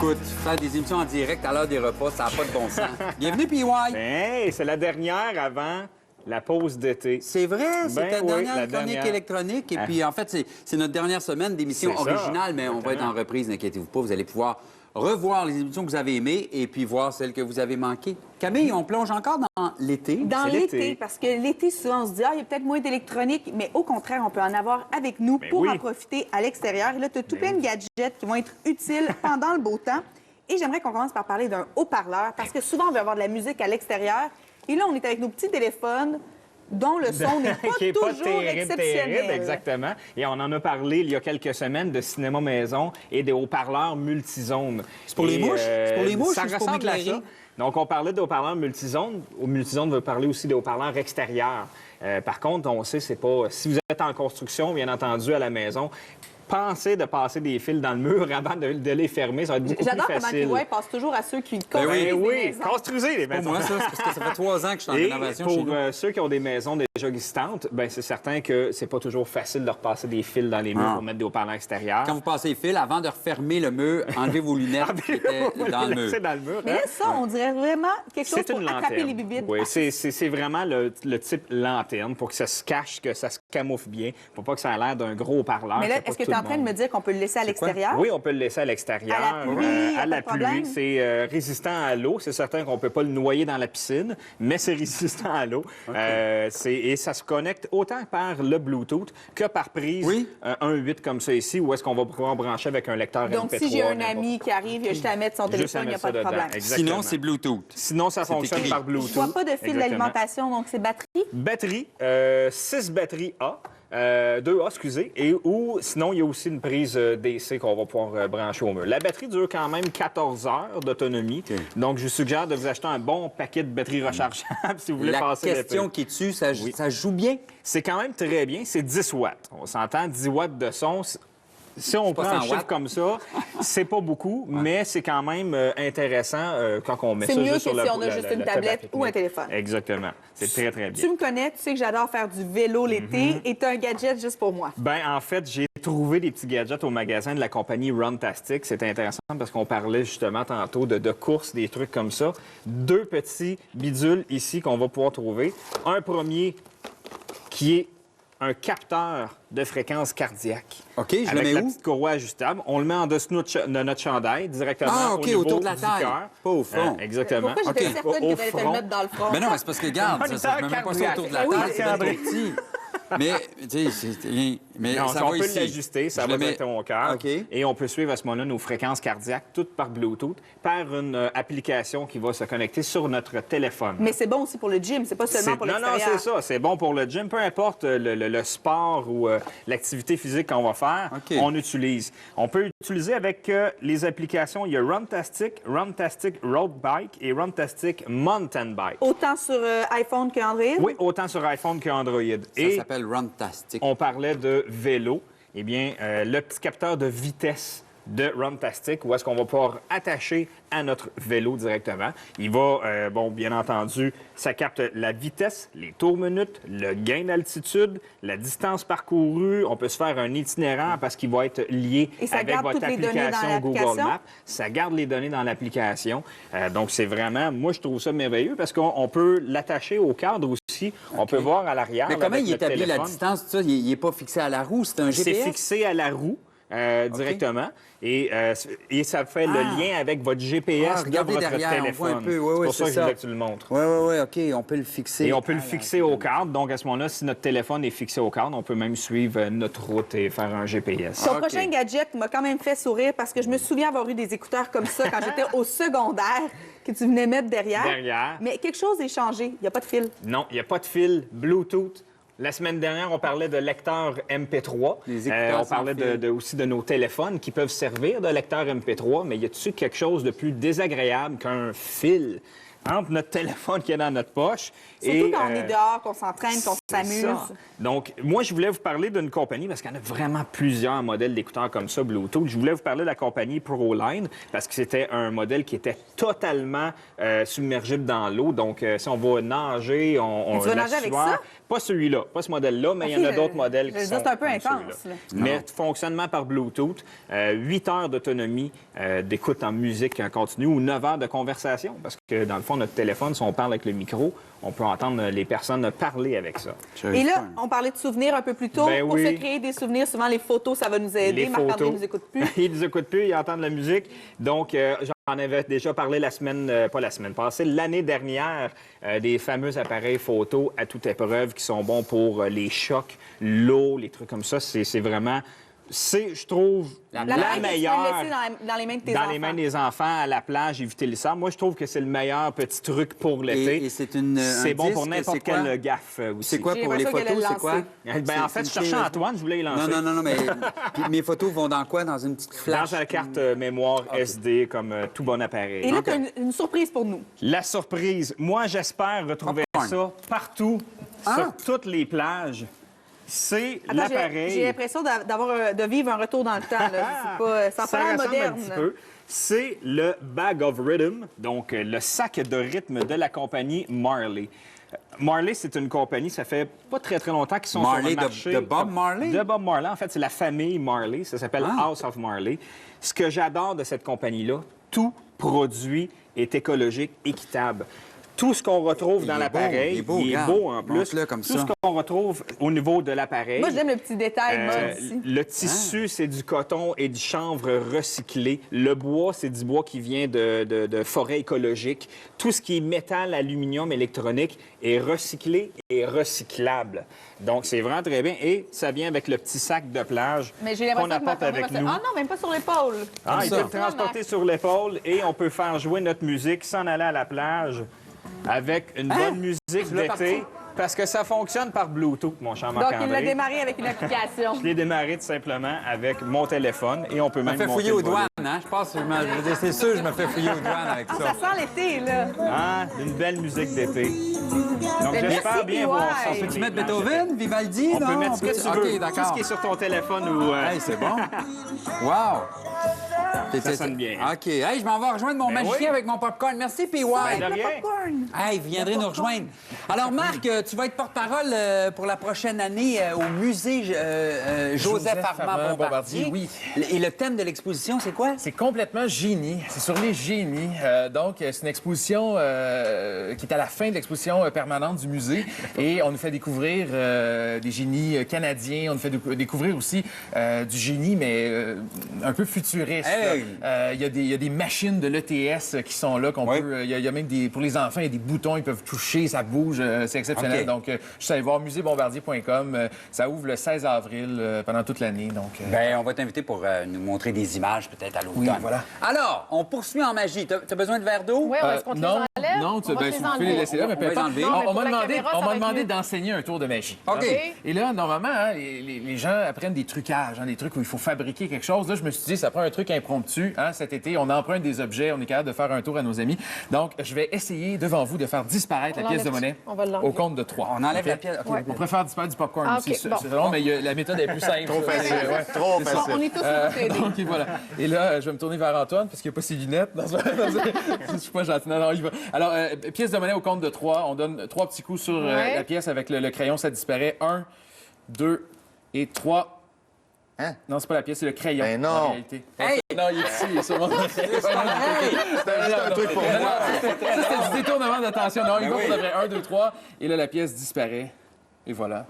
Écoute, faire des émissions en direct à l'heure des repas, ça n'a pas de bon sens. Bienvenue, PY! Hey, c'est la dernière avant la pause d'été. C'est vrai, c'est ta dernière la chronique dernière. électronique. Et puis, en fait, c'est notre dernière semaine d'émission C'est ça, originale, mais on va être en reprise, n'inquiétez-vous pas. Vous allez pouvoir revoir les émissions que vous avez aimées et puis voir celles que vous avez manquées. Camille, on plonge encore dans l'été. Dans C'est l'été, l'été. parce que l'été, souvent, on se dit, il y a peut-être moins d'électronique, mais au contraire, on peut en avoir avec nous Ben pour oui. en profiter à l'extérieur. Et là, tu as tout plein de gadgets qui vont être utiles pendant le beau temps. Et j'aimerais qu'on commence par parler d'un haut-parleur, parce que souvent, on veut avoir de la musique à l'extérieur. Et là, on est avec nos petits téléphones dont le son n'est pas Qui est pas toujours terrible, exceptionnel. terrible, exactement. Et on en a parlé il y a quelques semaines de cinéma maison et des haut-parleurs multizones. C'est pour les Et, mouches? C'est pour les mouches Ça ou c'est pour ressemble à m'éclairer? ça. Donc, on parlait de haut-parleurs multizones. Au multizone veut parler aussi des haut-parleurs extérieurs. Par contre, on sait, c'est pas... Si vous êtes en construction, bien entendu, à la maison, pensez de passer des fils dans le mur avant de les fermer. Ça va être beaucoup plus J'adore comment facile. PY passe toujours à ceux qui Ben construisent Ben des oui, maisons. construisez les Pour maisons. moi, ça, c'est parce que ça fait 3 ans que je suis en Et rénovation chez pour nous. ceux qui ont des maisons déjà existantes, ben c'est certain que c'est pas toujours facile de repasser des fils dans les murs Ah. pour mettre des haut-parleurs extérieurs. Quand vous passez les fils, avant de refermer le mur, enlevez vos lunettes qui étaient dans le mur. C'est dans le mur. Mais hein? là, ça, on dirait vraiment quelque chose C'est pour une attraper lanterne. les bibites. Oui, c'est vraiment le type lanterne pour que ça se cache, que ça se camoufle bien, pour pas que ça ait l'air d'un gros haut-parleur. Mais là, que pas est-ce que tout tu es en le train de monde- me dire qu'on peut le laisser à l'extérieur? Oui, on peut le laisser à l'extérieur. À la pluie, y a à la pas de problème? pluie. C'est résistant à l'eau. C'est certain qu'on ne peut pas le noyer dans la piscine, mais c'est résistant à l'eau. Et ça se connecte autant par le Bluetooth que par prise Oui. 1.8 comme ça ici, où est-ce qu'on va pouvoir brancher avec un lecteur Donc, MP3. si j'ai un n'importe ami qui arrive, il a juste à mettre son Juste à téléphone, il n'y a mettre pas ça de dedans. problème. Exactement. Sinon, c'est Bluetooth. Sinon, ça fonctionne écrit. par Je Bluetooth. vois pas de fil Exactement. d'alimentation, donc c'est batterie. Batterie, 6 batteries A. 2A, excusez, ou sinon, il y a aussi une prise DC qu'on va pouvoir brancher au mur. La batterie dure quand même 14 heures d'autonomie, OK. donc je vous suggère de vous acheter un bon paquet de batteries rechargeables si vous voulez La passer l'été. question qui tue, ça, Oui. ça joue bien. C'est quand même très bien, c'est 10 watts. On s'entend, 10 watts de son. Si on pas prend un 100 chiffre watts. comme ça, c'est pas beaucoup, mais c'est quand même intéressant quand on met C'est ça mieux juste que sur si le- on a le- juste le- une le tablette table à ou un pique-nique. téléphone. Exactement. C'est très, très bien. Tu me connais, tu sais que j'adore faire du vélo l'été et tu as un gadget juste pour moi. Ben, en fait, j'ai trouvé des petits gadgets au magasin de la compagnie Runtastic. C'était intéressant parce qu'on parlait justement tantôt de courses, des trucs comme ça. 2 petits bidules ici qu'on va pouvoir trouver. Un premier qui est un capteur de fréquence cardiaque. OK, je le Avec mets la où? petite courroie ajustable. On le met en dessous de notre chandail, directement Ah, au OK, niveau autour de la du taille, cœur. pas au front. Exactement. Pourquoi j'étais OK. certaine Au que tu allais te le front. mettre dans le front? Ben non, mais c'est parce que, regarde, ça, je me mets pas ça autour de la Ben oui, table, c'est bien André. trop petit. Mais, tu sais, c'est rien. Mais Non, ça on va peut ici. l'ajuster, ça Je va le mets- directement au cœur. OK. Et on peut suivre à ce moment-là nos fréquences cardiaques, toutes par Bluetooth, par une application qui va se connecter sur notre téléphone. Mais c'est bon aussi pour le gym, c'est pas seulement pour Non, l'extérieur. c'est ça. C'est bon pour le gym. Peu importe le sport ou l'activité physique qu'on va faire, OK. on utilise. On peut utiliser avec les applications. Il y a Runtastic, Runtastic Road Bike et Runtastic Mountain Bike. Autant sur iPhone qu'Android? Oui, autant sur iPhone qu'Android. Ça s'appelle Runtastic. On parlait de vélo. Eh bien, le petit capteur de vitesse de Runtastic, où est-ce qu'on va pouvoir attacher à notre vélo directement. Il va, bien entendu, ça capte la vitesse, les tours minutes, le gain d'altitude, la distance parcourue. On peut se faire un itinéraire parce qu'il va être lié Et ça avec garde votre toutes les données dans application Google l'application? Maps. Ça garde les données dans l'application. Donc, c'est vraiment, moi, je trouve ça merveilleux parce qu'on peut l'attacher au cadre aussi. On peut voir à l'arrière. Mais comment avec il notre établit la téléphone. distance? Tout ça, il n'est pas fixé à la roue, c'est un C'est GPS? fixé à la roue directement et ça fait le lien avec votre GPS de regardez votre derrière, on voit téléphone. un peu. Oui, c'est oui, pour ça c'est que je ça. voulais que tu le montres. Oui, OK, on peut le fixer. Et on peut le Ah, fixer là, au cadre. Donc, à ce moment-là, si notre téléphone est fixé au cadre, on peut même suivre notre route et faire un GPS. Ton OK. prochain gadget m'a quand même fait sourire parce que je me souviens avoir eu des écouteurs comme ça quand j'étais au secondaire que tu venais mettre derrière. Derrière. Mais quelque chose est changé. Il n'y a pas de fil. Non, il n'y a pas de fil Bluetooth. La semaine dernière, on parlait de lecteurs MP3. Les écouteurs On parlait sans fil. aussi de nos téléphones qui peuvent servir de lecteur MP3, mais y a-t-il quelque chose de plus désagréable qu'un fil entre notre téléphone qui est dans notre poche. Surtout quand on est dehors, qu'on s'entraîne, qu'on s'amuse. Ça. Donc, moi, je voulais vous parler d'une compagnie, parce qu'il y en a vraiment plusieurs modèles d'écouteurs comme ça, Bluetooth. Je voulais vous parler de la compagnie ProLine, parce que c'était un modèle qui était totalement submergible dans l'eau. Donc, si on va nager, tu vas nager avec ça? Pas celui-là, pas ce modèle-là, mais il y en a d'autres modèles qui sont c'est un peu comme intense. celui-là. Mais fonctionnement par Bluetooth, 8 heures d'autonomie d'écoute en musique en continu ou 9 heures de conversation, parce que dans le fond, notre téléphone, si on parle avec le micro, on peut entendre les personnes parler avec ça. Et là, on parlait de souvenirs un peu plus tôt. Ben Pour oui. se créer des souvenirs, souvent les photos, ça va nous aider. Les Marc-André photos. ne nous écoute plus. Ils nous écoutent plus, ils entendent la musique. Donc, j'en avais déjà parlé pas la semaine passée, l'année dernière, des fameux appareils photo à toute épreuve qui sont bons pour les chocs, l'eau, les trucs comme ça. C'est vraiment... C'est, je trouve, la L'appareil que tu peux meilleure laisser dans les mains de tes dans enfants. les mains des enfants, à la plage, éviter le sable. Moi, je trouve que c'est le meilleur petit truc pour l'été. Et c'est une. C'est un bon pour disque, n'importe c'est quoi? quelle gaffe aussi. C'est quoi J'ai pour les l'impression qu'elle photos? a C'est quoi? lancé. Ben, en fait, je cherchais Antoine, je voulais y lancer. Non, mais puis mes photos vont dans quoi? Dans une petite flash? Dans la carte mémoire SD, comme tout bon appareil. Et là, tu as une surprise pour nous. La surprise, moi, j'espère retrouver Popcorn. ça partout, sur toutes les plages. C'est Attends, l'appareil. j'ai l'impression de vivre un retour dans le temps. Là. C'est pas, ça Ça paraît ressemble moderne. un petit peu. C'est le Bag of Rhythm, donc le sac de rythme de la compagnie Marley. Marley, c'est une compagnie, ça fait pas très longtemps qu'ils sont Marley sur le marché. de Bob Marley? De Bob Marley. En fait, c'est la famille Marley. Ça s'appelle House of Marley. Ce que j'adore de cette compagnie-là, tout produit est écologique, équitable. Tout ce qu'on retrouve dans l'appareil, il est beau, il est regarde. beau en plus. Montre-le comme Tout ça. ce qu'on retrouve au niveau de l'appareil. Moi, j'aime le petit détail mode ici. Le tissu, c'est du coton et du chanvre recyclé. Le bois, c'est du bois qui vient de forêts écologiques. Tout ce qui est métal, aluminium, électronique est recyclé et recyclable. Donc, c'est vraiment très bien. Et ça vient avec le petit sac de plage Mais j'ai qu'on l'impression que apporte avec nous. Ah non, même pas sur l'épaule. Ah, il ça. peut le transporter sur l'épaule et on peut faire jouer notre musique, s'en aller à la plage avec une bonne musique l'as d'été. parti? Parce que ça fonctionne par Bluetooth, mon cher Donc, il l'a Marc-André. démarré avec une application. Je l'ai démarré tout simplement avec mon téléphone et on peut Je même me fais monter fouiller le aux volume. douanes, hein? Je pense, c'est sûr, je me fais fouiller aux douanes avec Ah, ça. ça sent l'été, là. Ah, une belle musique d'été. Donc, Ben, j'espère merci, bien voir ça. PY. sur Tu les mettre plages. Beethoven, Vivaldi, On peut mettre ce que tu veux. OK, Tout ce d'accord. qui est sur ton téléphone ou... Hey, c'est bon. Wow! Ça sonne bien. OK. Hey, je m'en vais rejoindre mon Ben magicien oui. avec mon popcorn. Merci, PY. Ben, de rien. Hey, vous viendrez nous rejoindre. Alors, Marc, tu vas être porte-parole pour la prochaine année au musée Joseph Armand Bombardier. Oui. Et le thème de l'exposition, c'est quoi? C'est complètement génie. C'est sur les génies. Donc, c'est une exposition qui est à la fin de l'exposition permanente du musée. Et on nous fait découvrir des génies canadiens. On nous fait découvrir aussi du génie, mais un peu futuriste. Hey! Il y a des machines de l'ETS qui sont là. Oui. Il y a même pour les enfants, il y a des boutons, ils peuvent toucher, ça bouge. C'est exceptionnel. OK. Donc, je suis allé voir musée-bombardier.com. Ça ouvre le 16 avril pendant toute l'année. Donc, Ben, on va t'inviter pour nous montrer des images, peut-être à l'automne. Oui, voilà. Alors, on poursuit en magie. T'as besoin de verre d'eau? Oui, est-ce qu'on te les non, enlève? non, On va te ben, les vous pouvez les enlever. laisser là, mais On peu va les importe. enlever. Non, mais On pour m'a la demandé, caméra, on ça m'a va être demandé mieux. d'enseigner un tour de magie. OK. Et là, normalement, hein, les gens apprennent des trucages, hein, des trucs où il faut fabriquer quelque chose. Là, je me suis dit, ça prend un truc impromptu. Hein, cet été, on emprunte des objets, on est capable de faire un tour à nos amis. Donc, je vais essayer devant vous de faire disparaître On la pièce de l'enlève. monnaie On va l'enlever. au compte de 3. On enlève la pièce. OK. Ouais. On préfère disparaître du popcorn Ah, aussi. OK, C'est bon. long, mais la méthode est plus simple. Trop facile. Trop On est tous là pour t'aider. Donc, voilà. Et là, je vais me tourner vers Antoine parce qu'il n'y a pas ses lunettes. Je suis pas gentil. Non, il va. Alors, pièce de monnaie au compte de 3. On donne 3 petits coups sur Ouais. la pièce avec le crayon. Ça disparaît. 1, 2 et 3. Hein? Non, c'est pas la pièce, c'est le crayon. Ben non. En réalité. Hey! Non, il est ici, il est sur mon Hey! C'était juste un truc pour moi. Ça, c'était du détournement d'attention. Non, il va pour de vrai. 1, 2, 3. Et là, la pièce disparaît. Et voilà.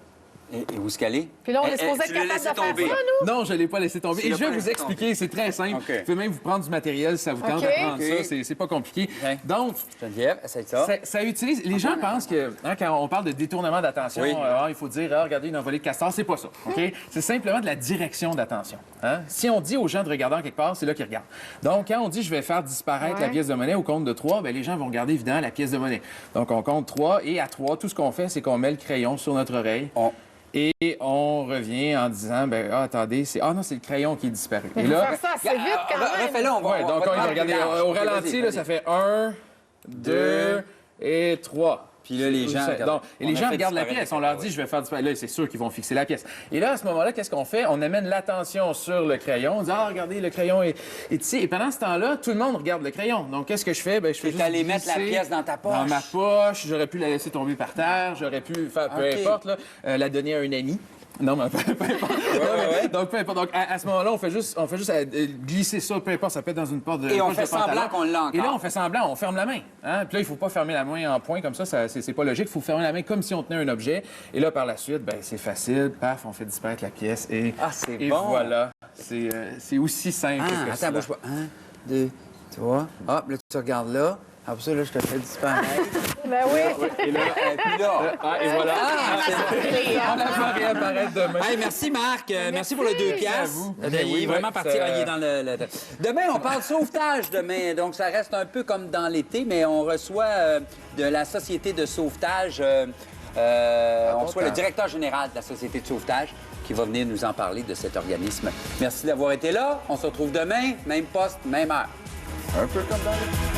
Et où est-ce qu'elle est? Puis là, on est Eh, supposé tu être l'as capable de laissé faire ça, tomber. nous? Non, je ne l'ai pas laissé tomber. Tu Et l'as je vais pas vous laissé expliquer, c'est très simple. OK. Vous pouvez même vous prendre du matériel si ça vous tente OK. de prendre OK. ça. C'est pas compliqué. OK. Donc, Geneviève, essaye ça. ça utilise. Les gens pensent que quand on parle de détournement d'attention, Oui. il faut dire regardez une envolée de castor. C'est pas ça. OK? C'est simplement de la direction d'attention. Hein? Si on dit aux gens de regarder en quelque part, c'est là qu'ils regardent. Donc, quand on dit je vais faire disparaître la Ouais. pièce de monnaie au compte de 3, bien, les gens vont regarder évidemment la pièce de monnaie. Donc, on compte 3 et à 3, tout ce qu'on fait, c'est qu'on met le crayon sur notre oreille. Et on revient en disant, attendez, non, c'est le crayon qui est disparu. Et là, Faire ça assez vite, quand même. Refais-le, on va. ouais, donc on on va regardez, te au prendre ralenti, plus là, large. ça fait 1, 2 et 3. Puis là, les gens regardent. Donc, et On les a gens fait regardent la disparaître pièce. le On leur crayon, dit, je vais faire disparaître. Là, c'est sûr qu'ils vont fixer la pièce. Et là, à ce moment-là, qu'est-ce qu'on fait? On amène l'attention sur le crayon. On dit, ah, regardez, le crayon est ici. Et pendant ce temps-là, tout le monde regarde le crayon. Donc, qu'est-ce que je fais? Ben, je fais T'es juste allé mettre la glisser pièce dans ta poche. Dans ma poche. J'aurais pu la laisser tomber par terre. J'aurais pu faire, peu OK. importe, là, la donner à un ami. Non, mais peu importe. Donc, peu importe. Donc, à ce moment-là, on fait juste glisser ça, peu importe, ça peut être dans une porte de. Et on poche de fait semblant pantalon. qu'on l'a encore. Et là, on fait semblant, on ferme la main. Hein? Puis là, il faut pas fermer la main en point comme ça, c'est pas logique. Il faut fermer la main comme si on tenait un objet. Et là, par la suite, ben c'est facile. Paf, on fait disparaître la pièce. Et, Ah, c'est et bon. voilà. C'est aussi simple Ah, que attends, ça. bouge pas. 1, 2, 3. Hop, là, tu regardes là. Après ça, là, je te fais disparaître. Ben oui. Et puis là. Ah, et voilà. Ah, On la fera réapparaître demain. Hey, merci Marc. Merci pour le 2 piastres. vous. Il est Oui, vraiment ouais, parti. ça- Il est dans Demain, on parle sauvetage demain. Donc, ça reste un peu comme dans l'été, mais on reçoit de la Société de sauvetage. On reçoit le directeur général de la Société de sauvetage qui va venir nous en parler de cet organisme. Merci d'avoir été là. On se retrouve demain, même poste, même heure. Un peu comme dans